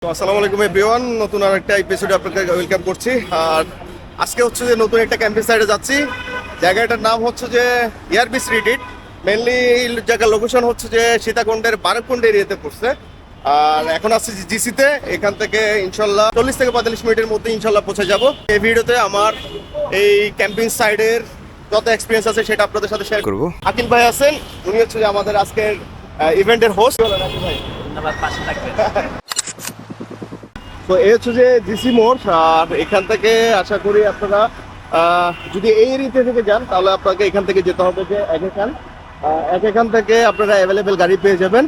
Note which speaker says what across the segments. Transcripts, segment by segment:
Speaker 1: তো আসসালামু আলাইকুম এভরিওয়ান, নতুন আরেকটা এপিসোডে আপনাকে ওয়েলকাম করছি। আর আজকে হচ্ছে যে নতুন একটা ক্যাম্পিং সাইডে যাচ্ছি। জায়গাটার নাম হচ্ছে যে এয়ারবিস রিট্রিট। মেনলি এই জায়গার লোকেশন হচ্ছে যে সীতাকুণ্ডের বারকুণ্ড এরিয়াতে পড়ছে। আর এখন আসছি জিসিতে, এখান থেকে ইনশাল্লাহ 40 থেকে 45 মিনিটের মধ্যে ইনশাল্লাহ পৌঁছে যাব। এই ভিডিওতে আমার এই ক্যাম্পিং সাইডের যত এক্সপিরিয়েন্স আছে সেটা আপনাদের সাথে শেয়ার করবো। আকিল ভাই আছেন, উনি হচ্ছে যে আমাদের আজকের ইভেন্টের হোস্ট। ভাই পাশে থাকবেন। তো এই হচ্ছে যে জিসি মোড়। আর এখান থেকে আশা করি আপনারা যদি এই এরিয়া থেকে যান তাহলে আপনাকে এখান থেকে যেতে হবে যে এখান থেকে আপনারা অ্যাভেলেবেল গাড়ি পেয়ে যাবেন।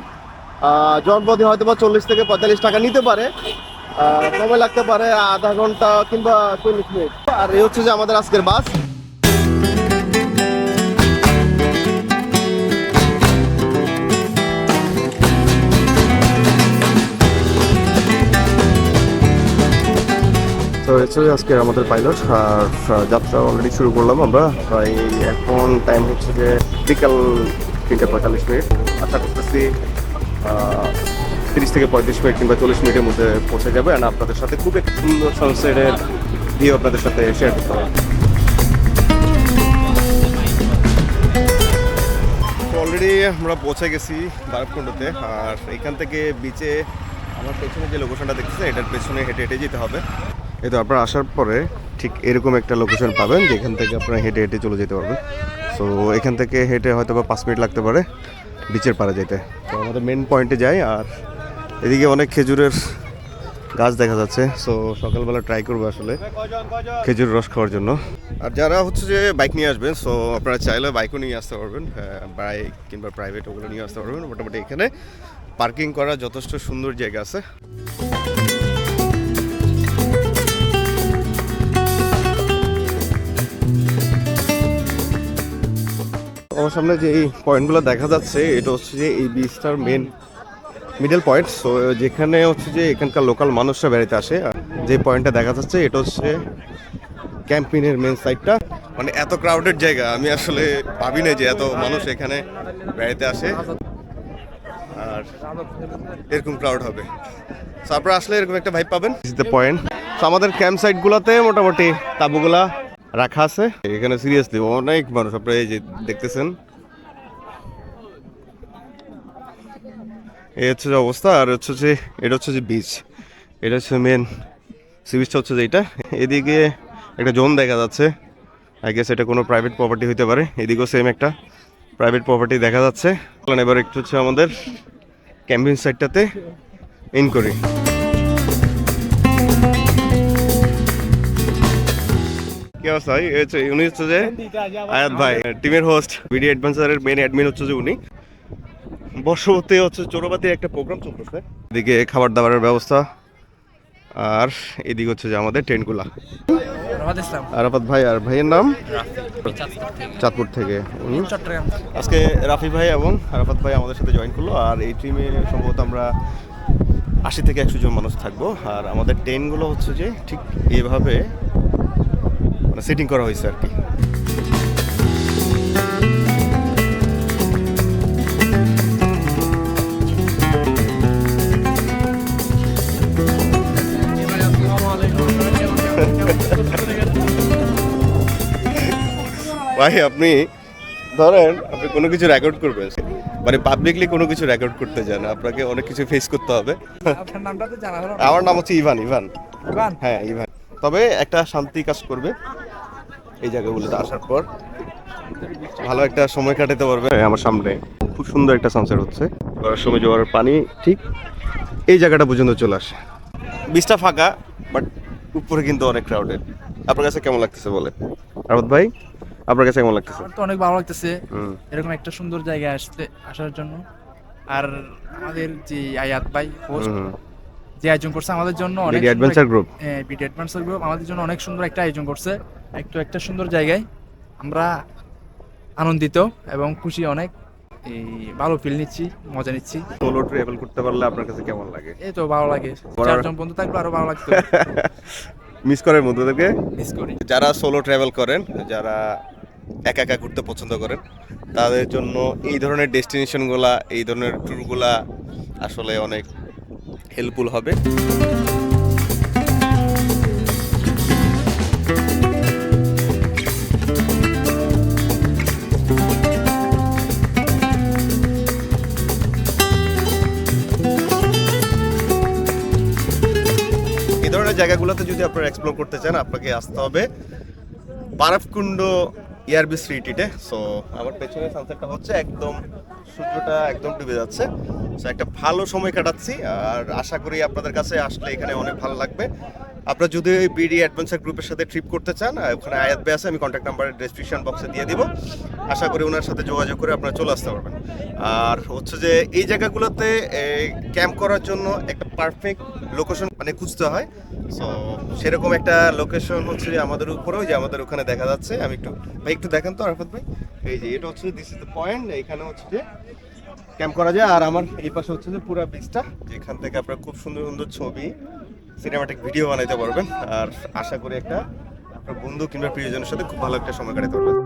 Speaker 1: জনপ্রতি হয়তো বা 40 থেকে 45 টাকা নিতে পারে, সময় লাগতে পারে আধা ঘন্টা কিংবা 40 মিনিট। আর এই হচ্ছে যে আমাদের আজকের বাস। তো হচ্ছে আজকে আমাদের পাইলট। আর যাত্রা অলরেডি শুরু করলাম আমরা। প্রায় এখন টাইম হচ্ছে যে বিকাল 3:45। আশা করতেছি 30 থেকে 35 মিনিট কিংবা 40 মিনিটের মধ্যে পৌঁছে যাবে। আর আপনাদের সাথে খুব একটা সুন্দর সানসেটের ভিউ আপনাদের সাথে শেয়ার করতে হবে। অলরেডি আমরা পৌঁছে গেছি বারকুণ্ডতে। আর এখান থেকে বিচে আমার পেছনে যে লোকেশনটা দেখতেছে এটার পেছনে হেঁটে হেঁটে যেতে হবে। এই তো আপনারা আসার পরে ঠিক এরকম একটা লোকেশন পাবেন যেখান থেকে আপনারা হেঁটে হেঁটে চলে যেতে পারবেন। সো এখান থেকে হেঁটে হয়তো বা 5 মিনিট লাগতে পারে বিচের পাড়ে যেতে। তো আমাদের মেন পয়েন্টে যাই। আর এদিকে অনেক খেজুরের গাছ দেখা যাচ্ছে। সো সকালবেলা ট্রাই করবো আসলে খেজুর রস খাওয়ার জন্য। আর যারা হচ্ছে যে বাইক নিয়ে আসবেন, সো আপনারা চাইলে বাইকও নিয়ে আসতে পারবেন, বাইক কিংবা প্রাইভেট ওগুলো নিয়ে আসতে পারবেন। মোটামুটি এখানে পার্কিং করার যথেষ্ট সুন্দর জায়গা আছে। আমার সামনে যে এই পয়েন্টগুলো দেখা যাচ্ছে এটা হচ্ছে যে এই বিচটার মিডল পয়েন্ট। সো যেখানে হচ্ছে যে এখানকার লোকাল মানুষরা বেড়াতে আসে। যে পয়েন্টটা দেখা যাচ্ছে এটা হচ্ছে ক্যাম্পিংয়ের মেন সাইডটা। মানে এত ক্রাউডেড জায়গা আমি আসলে ভাবি না যে এত মানুষ এখানে বেড়াতে আসে আর এরকম ক্রাউড হবে। সো আপনারা আসলে এরকম একটা ভাইব পাবেন। পয়েন্ট তো আমাদের ক্যাম্প সাইটগুলোতে মোটামুটি তাঁবুগুলা রাখা আছে। এখানে সিরিয়াসলি অনেক মানুষ, আপনারা এই যে দেখতেছেন এই হচ্ছে যে অবস্থা। আর হচ্ছে যে এটা হচ্ছে যে বিচ, এটা হচ্ছে মেন সি বিচটা হচ্ছে যে এটা। এদিকে একটা জোন দেখা যাচ্ছে, আই গেস এটা কোনো প্রাইভেট প্রপার্টি হতে পারে। এদিকেও সেম একটা প্রাইভেট প্রপার্টি দেখা যাচ্ছে। এবার একটু হচ্ছে আমাদের ক্যাম্পিং সাইটটাতে ইন করি। কি অবস্থা ভাই? উনি হচ্ছে যে আয়াত ভাই, টিমের হোস্ট, ভিডিও অ্যাডভেঞ্চারের মেন অ্যাডমিন হচ্ছে যে উনি। বর্ষবর্তী হচ্ছে চোরাবাতির একটা প্রোগ্রাম চলতেছে, এদিকে খাবার দাবারের ব্যবস্থা। আর এদিকে হচ্ছে যে আমাদের টেন্টগুলা। আরাফাত ভাই, আর ভাইয়ের নাম চাঁদপুর থেকে। আজকে রাফি ভাই এবং আরাফাত ভাই আমাদের সাথে জয়েন করলো। আর এই টিমে সম্ভবত আমরা 80 থেকে 100 জন মানুষ থাকবো। আর আমাদের টেন্টগুলো হচ্ছে যে ঠিক এইভাবে মানে সেটিং করা হয়েছে আর কি। ভাই আপনি ধরেন আপনি কোনো কিছু রেকর্ড করবেন, মানে পাবলিকলি কোনো কিছু রেকর্ড করতে যান, আপনাকে অনেক কিছু ফেস করতে হবে। আমার নাম হচ্ছে ইভান। হ্যাঁ ইভান। তবে একটা শান্তি কাজ করবে এই জায়গাগুলোতে আসার পর, ভালো একটা সময় কাটাতে পারবে। আমার সামনে খুব সুন্দর একটা সানসেট হচ্ছে। জোয়ারের সময় জোয়ারের পানি ঠিক এই জায়গাটা পর্যন্ত চলে আসে। বিচটা ফাঁকা, বাট উপরে কিন্তু অনেক ক্রাউডেড। আপনার কাছে কেমন লাগতেছে বলে আরাফাত ভাই? আপনার কাছে কেমন লাগতেছে?
Speaker 2: তো অনেক ভালো লাগতেছে এরকম একটা সুন্দর জায়গায় আসার জন্য। আর আমাদের যে আয়াত ভাই হোস্ট যে আয়োজন করছে আমাদের জন্য, অনেক
Speaker 1: adventure group,
Speaker 2: BD adventure group আমাদের জন্য অনেক সুন্দর একটা আয়োজন করছে। একটা সুন্দর জায়গায় আমরা আনন্দিত এবং খুশি, অনেক এই ভালো ফিল নিচ্ছি, মজা নিচ্ছি।
Speaker 1: সোলো ট্রাভেল করতে পারলে আপনার কাছে কেমন লাগে?
Speaker 2: এই তো ভালো লাগে, 4 জন বন্ধু থাকলে আরো ভালো লাগতো।
Speaker 1: মিস করেন বন্ধুদেরকে?
Speaker 2: মিস করি।
Speaker 1: যারা সোলো ট্রাভেল করেন, যারা একা একা ঘুরতে পছন্দ করেন, তাদের জন্য এই ধরনের ডেস্টিনেশনগুলা, এই ধরনের ট্যুরগুলা আসলে অনেক হেল্পফুল হবে। এই ধরনের জায়গাগুলোতে যদি আপনারা এক্সপ্লোর করতে চান আপনাকে আসতে হবে বারফকুণ্ড এয়ারবিস রিট্রিটে। সো আমার পেছনে সানসেটটা হচ্ছে, একদম সূর্যটা একদম ডুবে যাচ্ছে। সো একটা ভালো সময় কাটাচ্ছি, আর আশা করি আপনাদের কাছে আসলে এখানে অনেক ভালো লাগবে। আপনারা যদি ওই বিডি অ্যাডভেঞ্চার গ্রুপের সাথে ট্রিপ করতে চান, ওখানে আয়াত ভাই আছে, আমি কন্ট্যাক্ট নাম্বার ডেসক্রিপশন বক্সে দিয়ে দিব। আশা করি ওনার সাথে যোগাযোগ করে আপনারা চলে আসতে পারবেন। আর হচ্ছে যে এই জায়গাগুলোতে ক্যাম্প করার জন্য একটা পারফেক্ট লোকেশন মানে খুঁজতে হয়। সো সেরকম একটা লোকেশন হচ্ছে যে আমাদের উপরেও, যে আমাদের ওখানে দেখা যাচ্ছে। আমি একটু দেখেন তো আরাফাত ভাই, এই যে এটা হচ্ছে দিস ইজ দ্য পয়েন্ট, এখানে হচ্ছে যে ক্যাম্প করা যায়। আর আমার এই পাশে হচ্ছে যে পুরো বিচটা, যেখান থেকে আপনারা খুব সুন্দর সুন্দর ছবি, সিনেমাটিক ভিডিও বানাইতে পারবেন। আর আশা করি একটা আপনার বন্ধু কিংবা প্রিয়জনের সাথে খুব ভালো একটা সময় কাটাতে পারবেন।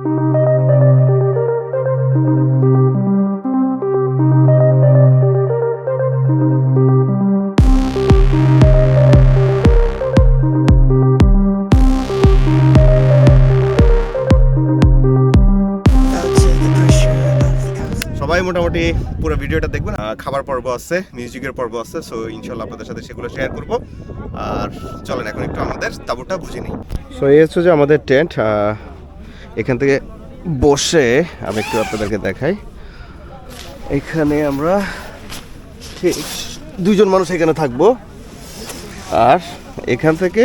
Speaker 1: সবাই মোটামুটি পুরো ভিডিওটা দেখবেন। খাবার পর্ব আছে, মিউজিকের পর্ব আছে। সো ইনশাল্লাহ আপনাদের সাথে সেগুলো শেয়ার করব। আর চলেন এখন একটু আমাদের তাঁবুটা বুঝে নিই। সো এই হচ্ছে যে আমাদের টেন্ট। এখান থেকে বসে আমি একটু আপনাদেরকে দেখাই। এখানে আমরা ঠিক 2 জন মানুষ এখানে থাকবো। আর এখান থেকে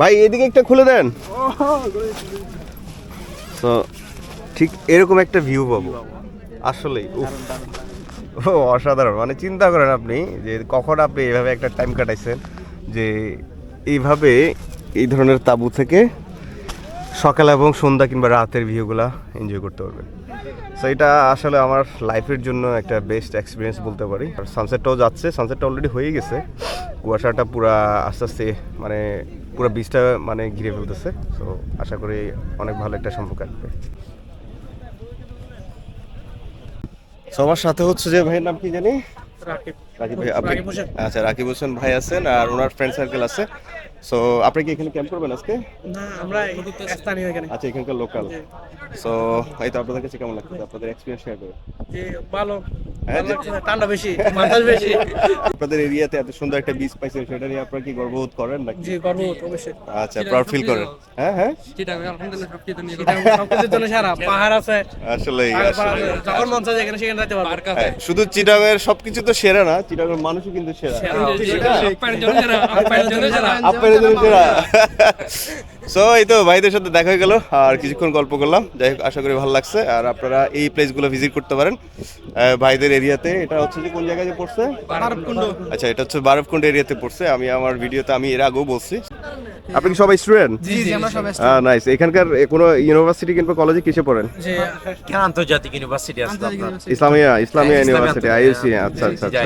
Speaker 1: ভাই এদিকে একটা খুলে দেন। তো ঠিক এরকম একটা ভিউ পাবো আসলেই। ও অসাধারণ, মানে চিন্তা করেন আপনি যে কখন আপনি এইভাবে একটা টাইম কাটাইছেন, যে এইভাবে এই ধরনের তাঁবু থেকে সকাল এবং সন্ধ্যা কিংবা রাতের ভিউগুলা এনজয় করতে পারবেন। সো এটা আসলে আমার লাইফের জন্য একটা বেস্ট এক্সপিরিয়েন্স বলতে পারি। আর সানসেটটাও যাচ্ছে, সানসেটটা অলরেডি হয়ে গেছে। কুয়াশাটা পুরা আস্তে আস্তে মানে পুরো বিচটা মানে ঘিরে ফেলতেছে। সো আশা করি অনেক ভালো একটা সম্পর্ক আসবে। সবার সাথে হচ্ছে যে ভাইয়ের নাম কি জানি, রাকিব ভাই। আপনি আচ্ছা, রাকিব হোসেন ভাই আছেন আর ওনার ফ্রেন্ড সার্কেল আছে। সো আপনি কি এখানে ক্যাম্প করবেন আজকে?
Speaker 3: না, আমরা স্থানীয় এখানে।
Speaker 1: আচ্ছা, এখানকার লোকাল। সো এই তো আপনাদের কাছে কেমন লাগছে, আপনাদের এক্সপিরিয়েন্স শেয়ার করুন।
Speaker 3: যে ভালো,
Speaker 1: হ্যাঁ,
Speaker 3: ভালো লাগছে, ঠান্ডা বেশি, বাতাস বেশি।
Speaker 1: আপনাদের এরিয়াতে এত সুন্দর একটা বিচ পাইছেন, সেটা নিয়ে আপনারা কি গর্ববোধ করেন নাকি?
Speaker 3: জি, গর্ববোধ অবশ্যই।
Speaker 1: আচ্ছা, প্রাউড ফিল করেন। হ্যাঁ হ্যাঁ,
Speaker 3: সবকিছুর জন্য সারা পাহাড় আছে,
Speaker 1: আসলেই আসলে
Speaker 3: যখন মন চায় যেখানে সেখানে যেতে পারবে।
Speaker 1: হ্যাঁ, শুধু চিটাগংয়ের সবকিছু তো সেরা না, চিটাগংয়ের মানুষও কিন্তু সেরা। আপনাদের জন্য সেরা। সো এই তো ভাইদের সাথে দেখা হয়ে গেল আর কিছুক্ষণ গল্প করলাম। যাই হোক, আশা করি ভালো লাগছে। আর আপনারা এই প্লেসগুলো ভিজিট করতে পারেন ভাইদের এরিয়াতে। এটা হচ্ছে যে কোন জায়গায় পড়ছে?
Speaker 3: বারফকুণ্ড।
Speaker 1: আচ্ছা, এটা হচ্ছে বারফকুণ্ড এরিয়াতে পড়ছে। আমি আমার ভিডিওতে আমি এর আগেও বলছি। আপনি কি সবাই স্টুডেন্ট?
Speaker 3: জি জি, আমরা সবাই
Speaker 1: নাইস। এখানকার কোনো ইউনিভার্সিটি কিংবা কলেজে কিসে পড়েন?
Speaker 3: যে
Speaker 4: আন্তর্জাতিক ইউনিভার্সিটি আছে আপনার।
Speaker 1: ইসলামিয়া ইউনিভার্সিটি, আইইউসি। আচ্ছা আচ্ছা আচ্ছা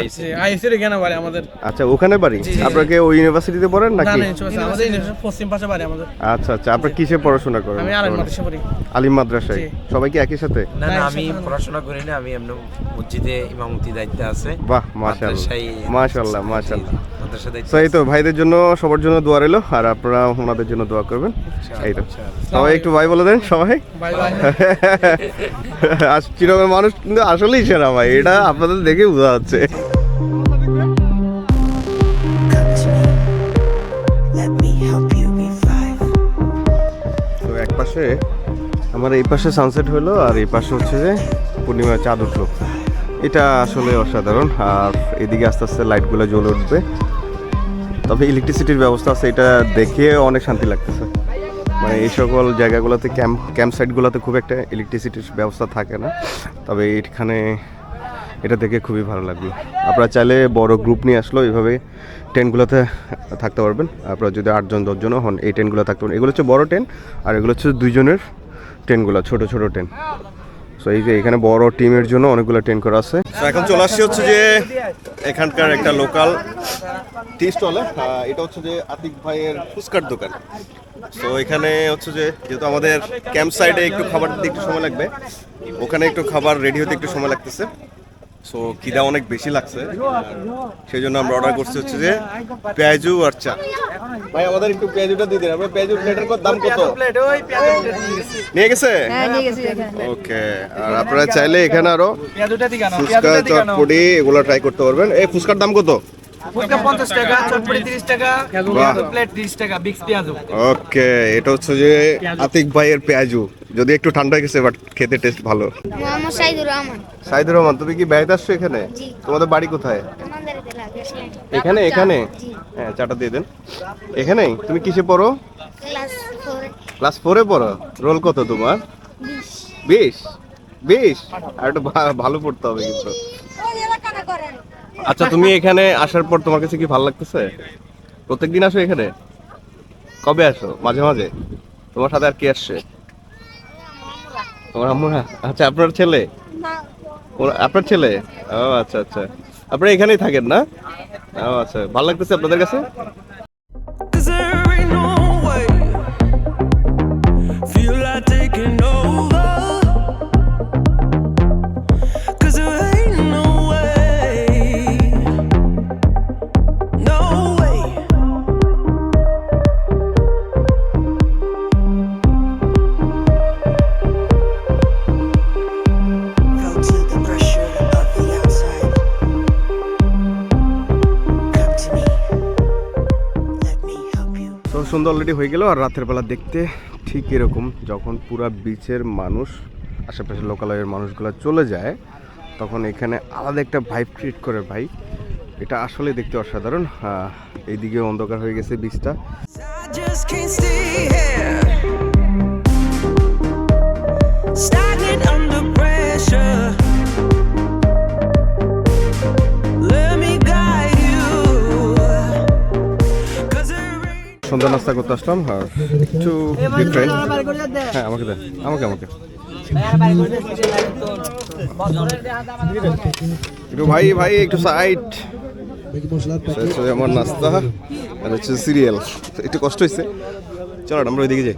Speaker 3: আইএসসির এখানে বাড়ি আমাদের।
Speaker 1: আচ্ছা, ওখানে বাড়ি? আপনারা কি ওই ইউনিভার্সিটিতে পড়েন
Speaker 3: না
Speaker 1: নাকি?
Speaker 3: না, আমাদের পশ্চিম পাশে বাড়ি আমাদের।
Speaker 1: আচ্ছা আচ্ছা, আপনারা কিসে পড়াশোনা করেন?
Speaker 3: আমি আলিম মাদ্রাসা পড়ি।
Speaker 1: আলিম মাদ্রাসায়।
Speaker 3: জি।
Speaker 1: সবাই কি একই সাথে?
Speaker 4: না না, আমি পড়াশোনা করি না, আমি এমনি মসজিদে ইমামতি দায়িত্বে আছে।
Speaker 1: বাহ, মাশাআল্লাহ
Speaker 4: মাদ্রাসায়-
Speaker 1: মাশাআল্লাহ মাশাআল্লাহ।
Speaker 4: মাদ্রাসা দায়িত্বে
Speaker 1: সো এই তো ভাইদের জন্য, সবার জন্য দোয়া রইলো। আর আপনারা ওনাদের জন্য দোয়া করবেন। এই তো সবাই একটু ভাই বলে দেন সবাই।
Speaker 3: Bye bye.
Speaker 1: আর চিরগের মানুষ কিন্তু আসলেই সেরা ভাই, এটা আপনাদের দেখে বোঝা যাচ্ছে।
Speaker 5: Let me help you revive.
Speaker 1: তো এক পাশে আমার এই পাশে সানসেট হলো, আর এই পাশে হচ্ছে যে পূর্ণিমা চাঁদ উঠলো। এটা আসলে অসাধারণ। আর এদিকে আস্তে আস্তে লাইটগুলো জ্বলে উঠবে। তবে ইলেকট্রিসিটির ব্যবস্থা আছে, এটা দেখে অনেক শান্তি লাগতেছে। মানে এই সকল জায়গাগুলোতে ক্যাম্প সাইটগুলোতে খুব একটা ইলেকট্রিসিটির ব্যবস্থা থাকে না। তবে এখানে এটা দেখে খুবই ভালো লাগলো। আপনারা চাইলে বড় গ্রুপ নিয়ে আসলো এইভাবে টেন্টগুলোতে থাকতে পারবেন। আপনারা যদি 8 জন 10 জনও হন, এই টেন্টগুলো থাকতে পারবেন। এগুলো হচ্ছে বড় টেন্ট, আর এগুলো হচ্ছে 2 জনের টেন্টগুলো, ছোট ছোট টেন্ট। সো এই যে এখানে বড় টিমের জন্য অনেকগুলো টেন্ট করা আছে। তো এখন চলে আসছি হচ্ছে যে এখানকার একটা লোকাল টি স্টলে। এটা হচ্ছে যে আতিক ভাইয়ের ফুচকার দোকান। সো এখানে হচ্ছে যে যেহেতু আমাদের ক্যাম্প সাইডে একটু খাবার দিতে একটু সময় লাগবে, ওখানে একটু খাবার রেডি হতে একটু সময় লাগতেছে। সো খিদা অনেক বেশি লাগছে, সেই জন্য আমরা অর্ডার করছি হচ্ছে যে পেঁয়াজু আর চা। ভাই আমাদের একটু পেঁয়াজুটা দিয়ে দিন। আমরা পেঁয়াজু প্লেটের দাম কত নিয়ে গেছে? ওকে, আর আপনারা চাইলে এখানে আরো ফুচকা চটপটি এগুলো ট্রাই করতে পারবেন। এই ফুচকার দাম কত?
Speaker 3: ফুচকা 50 টাকা, চটপটি 30 টাকা,
Speaker 1: বাহ।
Speaker 3: প্লেট 30 টাকা, বিক্স পেঁয়াজু।
Speaker 1: ওকে, এটা হচ্ছে যে আতিক ভাইয়ের পেঁয়াজু, যদি একটু ঠান্ডা হয়ে গেছে বাট খেতে টেস্ট ভালো।
Speaker 6: মোহাম্মদ সাইদুর রহমান।
Speaker 1: সাইদুর রহমান, তুমি কি বেড়াতে আসছো এখানে?
Speaker 6: জি।
Speaker 1: তোমাদের বাড়ি কোথায়?
Speaker 6: আমাদের এলাকায়
Speaker 1: এখানে এখানে?
Speaker 6: জি।
Speaker 1: হ্যাঁ, চাটা দিয়ে দেন। এখানেই? তুমি কিসে পড়ো?
Speaker 6: ক্লাস 4
Speaker 1: ক্লাস 4-এ পড়ো? রোল কত তোমার? 20? 20? আর একটু ভালো পড়তে হবে কিন্তু। আচ্ছা, তুমি এখানে আসার পর তোমার কাছে কি ভালো লাগতেছে? প্রত্যেকদিন আসো এখানে? কবে আসো? মাঝে মাঝে? তোমার সাথে আর কি আসছে? তোমার আম্মুরা? আচ্ছা, আপনার ছেলে? আপনার ছেলে? ও আচ্ছা আচ্ছা, আপনারা এখানেই থাকেন না? ও আচ্ছা, ভালো লাগতেছে আপনাদের কাছে?
Speaker 7: Cause there ain't no way. Feel like taking over. Cause there ain't no way. No way.
Speaker 5: Felt to the pressure of the outside. Come to me. Let me help you.
Speaker 1: তো সন্ধ্যা অলরেডি হয়ে গেল, আর রাতের বেলা দেখতে ঠিক এরকম, যখন পুরা বিচের মানুষ, আশেপাশের লোকালয়ের মানুষগুলো চলে যায়, তখন এখানে আলাদা একটা ভাইব ক্রিয়েট করে ভাই। এটা আসলে দেখতে অসাধারণ। এইদিকে অন্ধকার হয়ে গেছে বিচটা।
Speaker 7: I just can't stay here. Stagnant under pressure. Let me guide you. Cause there ain't
Speaker 1: সন্ধ্যা নাস্তা করতে আসলাম, আর একটু ডিফারেন্ট। হ্যাঁ, আমাকে দেন, আমাকে আমাকে একটু ভাই ভাই একটু সাইড। আমার নাস্তা আর হচ্ছে সিরিয়াল, একটু কষ্ট হয়েছে। চলো আমরা ওইদিকে যাই।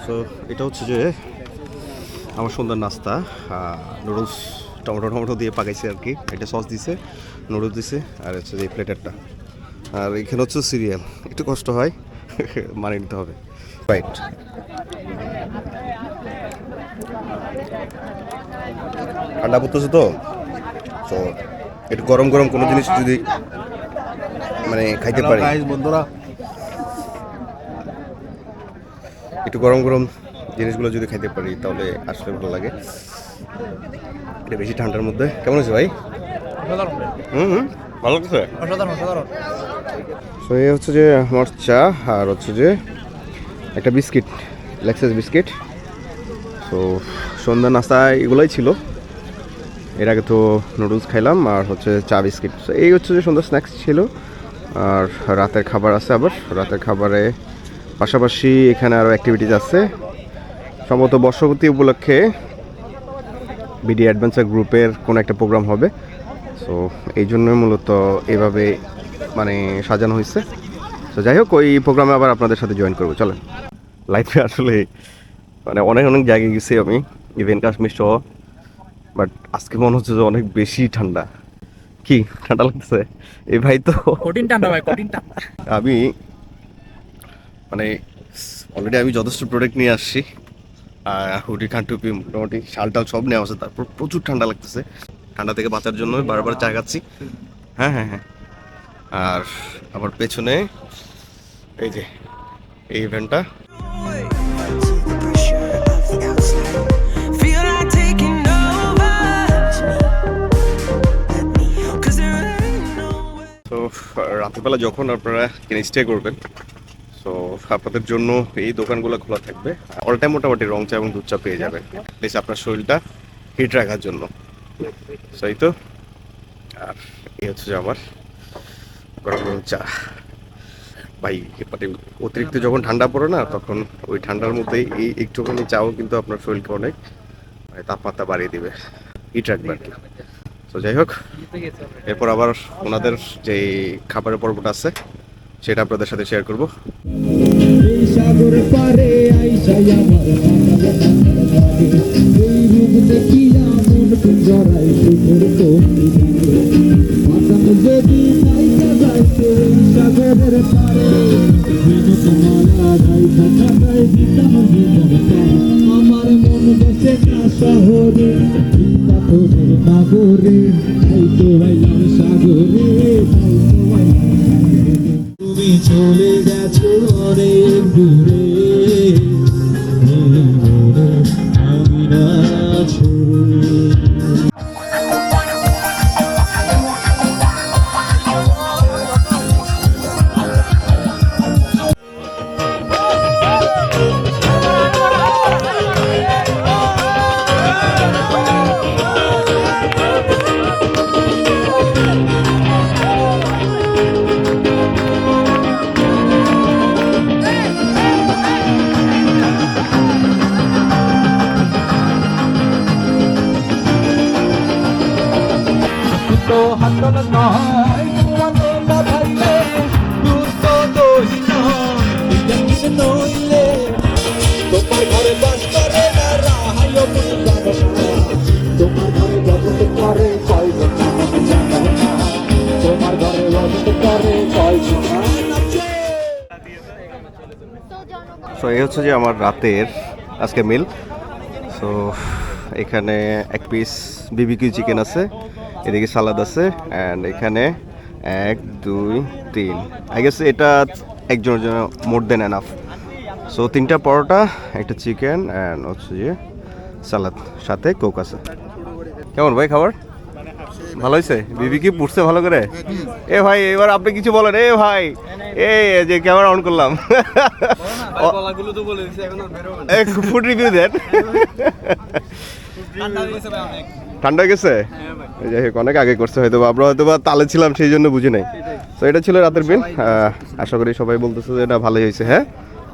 Speaker 1: সো এটা হচ্ছে যে আমার সন্ধ্যার নাস্তা, নুডলস টমেটো দিয়ে পাকাইছে আর কি। এটা সস দিছে, নুডলস দিছে, আর হচ্ছে যে এই প্লেটারটা, আর এখানে হচ্ছে সিরিয়াল। একটু কষ্ট হয়, মানিয়ে নিতে হবে। রাইট, ঠান্ডা পড়তেছে তো, তো একটু গরম গরম কোনো জিনিস যদি মানে খাইতে পারি, বন্ধুরা একটু গরম গরম জিনিসগুলো যদি খাইতে পারি তাহলে আসলে ভালো লাগে। এটা বেশি ঠান্ডার মধ্যে। কেমন আছে ভাই? ভালো লাগছে। তো এই হচ্ছে যে আমার চা, আর হচ্ছে যে একটা বিস্কিট, লেক্সাস বিস্কিট। তো সন্ধ্যা নাস্তা এগুলোই ছিল। এর আগে তো নুডলস খাইলাম, আর হচ্ছে চা বিস্কিট। তো এই হচ্ছে যে সন্ধ্যা স্ন্যাক্স ছিল। আর রাতের খাবার আছে, আবার রাতের খাবারে পাশাপাশি এখানে আরও অ্যাক্টিভিটিস আছে। সম্ভবত বর্ষপূর্তি উপলক্ষে বিডি অ্যাডভেঞ্চার গ্রুপের কোনো একটা প্রোগ্রাম হবে। সো এই জন্যই মূলত এভাবে মানে সাজানো হয়েছে। তো যাই হোক, ওই প্রোগ্রামে আবার আপনাদের সাথে জয়েন করবো। চলেন। লাইফে আসলে মানে অনেক অনেক জায়গায় গেছি আমি, ইভেন কাশ্মীর সহ, বাট আজকে মনে হচ্ছে যে অনেক বেশি ঠান্ডা। কি ঠান্ডা লাগতেছে? এই ভাই তো
Speaker 2: কঠিন ঠান্ডা ভাই, কঠিন ঠান্ডা।
Speaker 1: আমি মানে অলরেডি আমি যথেষ্ট প্রোডাক্ট নিয়ে আসছি, হুডি খান টুপি মোটামুটি শাল টাল সব নেওয়া আছে। তারপর প্রচুর ঠান্ডা লাগতেছে। ঠান্ডা থেকে বাঁচার জন্য বারবার চা খাচ্ছি। হ্যাঁ হ্যাঁ হ্যাঁ, আর আমার পেছনে এই যে এই ইভেন্টটা।
Speaker 5: To the pressure of the outside.
Speaker 7: feel like taking over.
Speaker 5: Let me help
Speaker 7: Cause there ain't no way.
Speaker 1: তো রাত্রিবেলা যখন আপনারা এখানে স্টে করবেন, সো আপনাদের জন্য এই দোকানগুলো খোলা থাকবে। অল টাইম মোটামুটি রং চা এবং দুধ চা পেয়ে যাবেন, প্লিজ আপনার শরীরটা হিট রাখার জন্য। সেই তো, আর এই হচ্ছে যে আমার গরম গরম চা ভাই। মানে অতিরিক্ত যখন ঠান্ডা পড়ে না, তখন ওই ঠান্ডার মধ্যে এই একটুখানি চাও কিন্তু আপনার শরীরকে অনেক মানে তাপমাত্রা বাড়িয়ে দিবে, হিট রাখবে আর কি। তো যাই হোক, এরপর আবার ওনাদের যে খাবারের পর্বটা আছে সেটা আপনাদের সাথে শেয়ার করব।
Speaker 8: সাগর পারে আইসাই আমার এই রূপ দেখিয়া মন জড়াই সুখের পাতাম যদি নাইকা যাইতে সাগরের পারে তোমারা রাইখা থাকায় দিতাম জীবনটা আমার মন বসে না শহরে পাথরের নাগরে আইতো আইলাম সাগরে তুমি চলে গেছো অনেক দূরে আমি না ছেড়ে। হাতল নয় তোমাকে বাধাইলে দুষ্ট দহিন নইলে তোমার ঘরে বাস করে না রাহায় তোমার ঘরে বসত করে কয়জন তোমার ঘরে বসত করে কয়জন।
Speaker 1: সো এই হচ্ছে যে আমার রাতের আজকে মিল। সো এখানে এক পিস বিবিকিউ চিকেন আছে, এদিকে সালাদ আছে, অ্যান্ড এখানে 1 2 3 আই গেস এটা একজনের জন্য মোর দেন এনাফ। সো 3টা পরোটা, একটা চিকেন অ্যান্ড হচ্ছে যে সালাদ, সাথে কোক আছে। কেমন ভাই খাবার? ভালো হয়েছে? বিবিকিউ পুড়ছে ভালো করে? এ ভাই এবার আপনি কিছু বলেন। এ ভাই এই যে ক্যামেরা অন করলাম, ফুড রিভিউ দেন। ঠান্ডা হয়ে গেছে? যাই হোক, অনেক আগে করছে হয়তো, আমরা হয়তো বা তালে ছিলাম সেই জন্য বুঝি নাই। তো এটা ছিল রাতের বিল। আশা করি সবাই বলতেছে যে এটা ভালোই হয়েছে। হ্যাঁ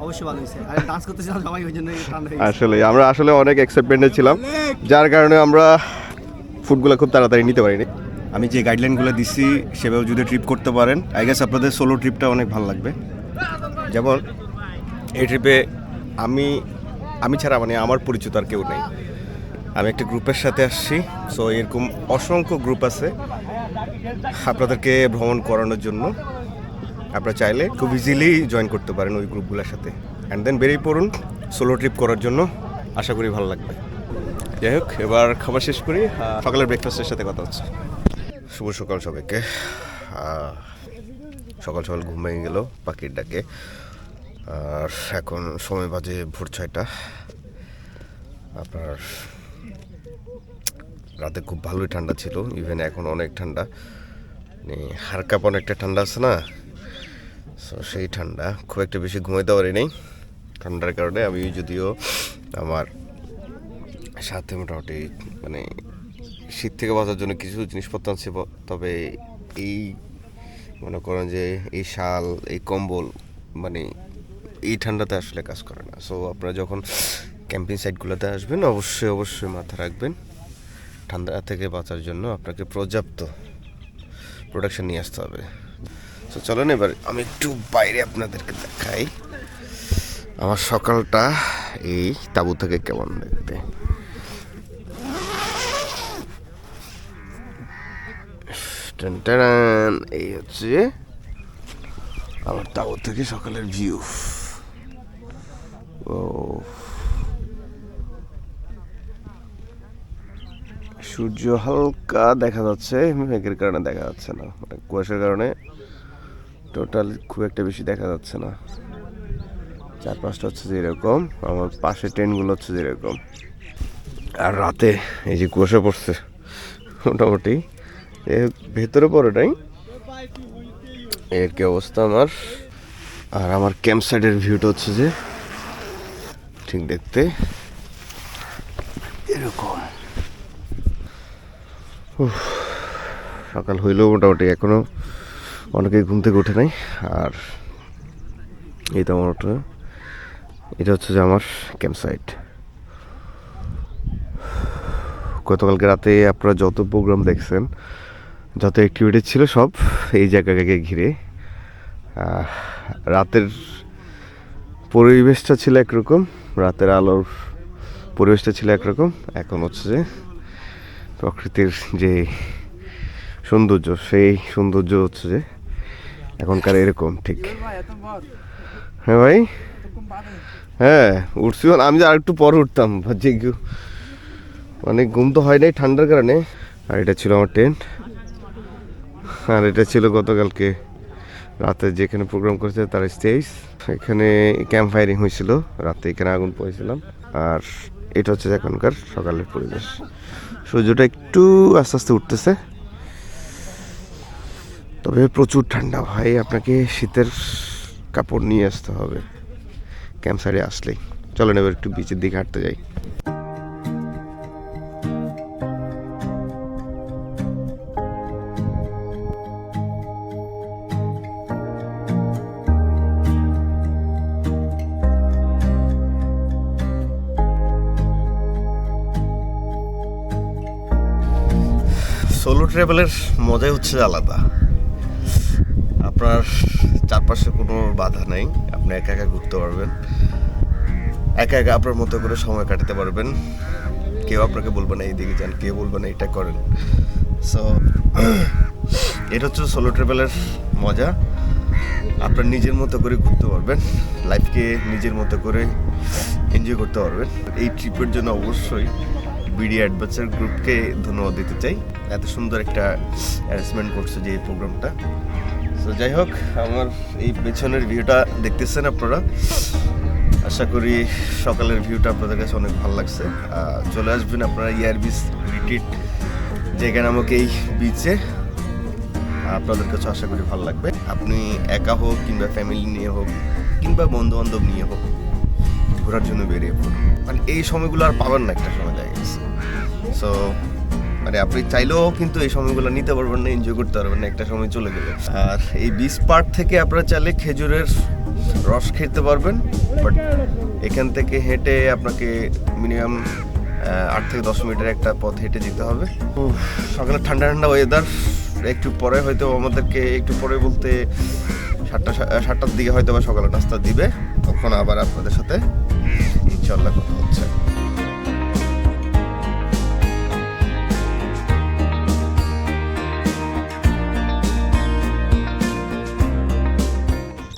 Speaker 3: অবশ্যই ভালো হয়েছে। আর ডান্স করতেছিলাম সবাই, ওই জন্য ঠান্ডা হয়ে
Speaker 1: আসলে আমরা অনেক এক্সাইটমেন্টে ছিলাম, যার কারণে আমরা ফুডগুলো খুব তাড়াতাড়ি নিতে পারিনি। আমি যে গাইডলাইনগুলো দিচ্ছি সেভাবে যদি ট্রিপ করতে পারেন, আই গেস আপনাদের সোলো ট্রিপটা অনেক ভালো লাগবে। যেমন এই ট্রিপে আমি ছাড়া মানে আমার পরিচিত আর কেউ নেই, আমি একটা গ্রুপের সাথে আসছি। সো এরকম অসংখ্য গ্রুপ আছে আপনাদেরকে ভ্রমণ করানোর জন্য। আপনারা চাইলে খুব ইজিলি জয়েন করতে পারেন ওই গ্রুপগুলোর সাথে, অ্যান্ড দেন বেরিয়ে পড়ুন সোলো ট্রিপ করার জন্য। আশা করি ভালো লাগবে। যাই হোক, এবার খাবার শেষ করি, সকালের ব্রেকফাস্টের সাথে কথা হচ্ছে। শুভ সকাল সবাইকে। সকাল সকাল ঘুম ভেঙে গেল পাখির ডাকে, আর এখন সময় বাজে ভোর 6টা। আপনার রাতে খুব ভালোই ঠান্ডা ছিল, ইভেন এখন অনেক ঠান্ডা, মানে হাড় কাঁপ অনেকটা ঠান্ডা আছে না। সো সেই ঠান্ডা, খুব একটা বেশি ঘুমাইতে পারি নাই ঠান্ডার কারণে। আমি যদিও আমার সাথে মোটামুটি মানে শীত থেকে বাঁচার জন্য কিছু জিনিসপত্র আনছি, তবে এই মনে করেন যে এই শাল, এই কম্বল মানে এই ঠান্ডাতে আসলে কাজ করে না। সো আপনারা যখন ক্যাম্পিং সাইটগুলোতে আসবেন অবশ্যই মাথা রাখবেন, ঠান্ডা থেকে বাঁচার জন্য আপনাকে পর্যাপ্ত প্রোটেকশন নিয়ে আসতে হবে। তো চলেন এবার আমি একটু বাইরে আপনাদেরকে দেখাই আমার সকালটা এই তাঁবু থেকে কেমন দেখতে। এই হচ্ছে আমার তাঁবু থেকে সকালের ভিউ। ও সূর্য হালকা দেখা যাচ্ছে, মেঘের কারণে দেখা যাচ্ছে না, কুয়াশার কারণে টোটাল খুব একটা বেশি দেখা যাচ্ছে না। চারপাশটা হচ্ছে যেরকম, আমার পাশে ট্রেনগুলো হচ্ছে যেরকম, আর রাতে এই যে কুয়াশা পড়ছে মোটামুটি ভেতরে পড়ে নাই, এর কি অবস্থা আমার। আর আমার ক্যাম্প সাইডের ভিউটা হচ্ছে যে ঠিক দেখতে এরকম। সকাল হইলেও মোটামুটি এখনো অনেকেই ঘুম থেকে ওঠে নাই। আর এই তো আমার এটা হচ্ছে যে আমার ক্যাম্প সাইট। গতকালকে রাতে আপনারা যত প্রোগ্রাম দেখছেন, যত অ্যাক্টিভিটি ছিল সব এই জায়গাকে ঘিরে। রাতের পরিবেশটা ছিল একরকম, রাতের আলোর পরিবেশটা ছিল একরকম, এখন হচ্ছে যে প্রকৃতির যে সৌন্দর্য সেই সৌন্দর্য হচ্ছে যে এখনকার এরকম ঠিক। হ্যাঁ ভাই, হ্যাঁ উঠছি, আমি যে আর একটু পরে উঠতাম ভাবছি, মানে ঘুম তো হয় নাই ঠান্ডার কারণে। আর এটা ছিল আমার টেন্ট, আর এটা ছিল গতকালকে রাতে যেখানে প্রোগ্রাম করেছে তার স্টেজ। এখানে ক্যাম্প ফায়ারিং হয়েছিল রাতে, এখানে আগুন পড়েছিলাম। আর এটা হচ্ছে এখনকার সকালের পরিবেশ। সূর্যটা একটু আস্তে আস্তে উঠতেছে, তবে প্রচুর ঠান্ডা ভাই, আপনাকে শীতের কাপড় নিয়ে আসতে হবে ক্যাম্প সাইডে আসলেই। চলেন এবার একটু বিচের দিকে হাঁটতে যাই। সোলো ট্রাভেলের মজাই হচ্ছে আলাদা। আপনার চারপাশে কোনো বাধা নেই, আপনি একা একা ঘুরতে পারবেন, একা একা আপনার মতো করে সময় কাটাতে পারবেন। কেউ আপনাকে বলবে না এইদিকে যান, কেউ বলবে না এটা করেন। সো এটা হচ্ছে সোলো ট্রাভেলের মজা। আপনার নিজের মতো করে ঘুরতে পারবেন, লাইফকে নিজের মতো করে এনজয় করতে পারবেন। এই ট্রিপের জন্য অবশ্যই বিডি অ্যাডভেঞ্চার গ্রুপকে ধন্যবাদ দিতে চাই, এত সুন্দর একটা অ্যারেঞ্জমেন্ট করছে যে এই প্রোগ্রামটা। তো যাই হোক, আমার এই পেছনের ভিউটা দেখতেছেন আপনারা, আশা করি সকালের ভিউটা আপনাদের কাছে অনেক ভালো লাগছে। চলে আসবেন আপনারা ইয়ার বিচ রিট্রিট জায়গা নামক এই বিচে, আপনাদের কাছে আশা করি ভালো লাগবে। আপনি একা হোক কিংবা ফ্যামিলি নিয়ে হোক কিংবা বন্ধু বান্ধব নিয়ে হোক, ঘোরার জন্য বেরিয়ে পড়ুন। মানে এই সময়গুলো আর পাবেন না, একটা সময় লেগে গেছে। সো মানে আপনি চাইলেও কিন্তু এই সময়গুলো নিতে পারবেন না, এনজয় করতে পারবেন না, একটা সময় চলে গেলে। আর এই বিচ পার্ক থেকে আপনারা চাইলে খেজুরের রস খেতে পারবেন, বাট এখান থেকে হেঁটে আপনাকে মিনিমাম 8 থেকে 10 মিনিটের একটা পথ হেঁটে যেতে হবে। সকালে ঠান্ডা ঠান্ডা ওয়েদার, একটু পরে হয়তো আমাদেরকে, একটু পরে বলতে 7টার দিকে হয়তো বা সকালে নাস্তা দিবে, তখন আবার আপনাদের সাথে ইনশাল্লাহ কথা হচ্ছে।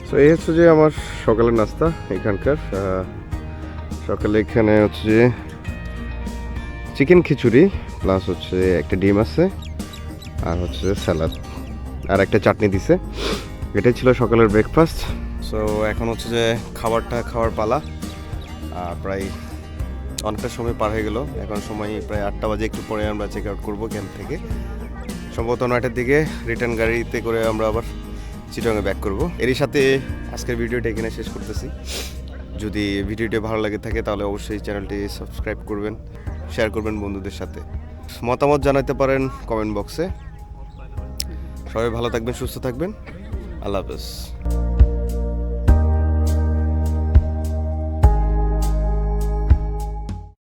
Speaker 1: তো এই হচ্ছে যে আমার সকালের নাস্তা এখানকার। সকালে এখানে হচ্ছে যে চিকেন খিচুড়ি প্লাস হচ্ছে একটা ডিম আছে, আর হচ্ছে স্যালাড, আর একটা চাটনি দিছে। এটাই ছিল সকালের ব্রেকফাস্ট। সো এখন হচ্ছে যে খাওয়ার পালা। প্রায় অনেকটা সময় পার হয়ে গেল, এখন সময় প্রায় 8টা বাজে, একটু পরে আমরা চেক আউট করবো ক্যাম্প থেকে। সম্ভবত 9টার দিকে রিটার্ন গাড়িতে করে আমরা আবার চিটাগাংয়ে ব্যাক করব। এরই সাথে আজকের ভিডিওটা এখানে শেষ করতেছি। যদি ভিডিওটি ভালো লাগে থাকে তাহলে অবশ্যই চ্যানেলটি সাবস্ক্রাইব করবেন, শেয়ার করবেন বন্ধুদের সাথে, মতামত জানাতে পারেন কমেন্ট বক্সে। সবাই ভালো থাকবেন, সুস্থ থাকবেন, আল্লাহ হাফেজ।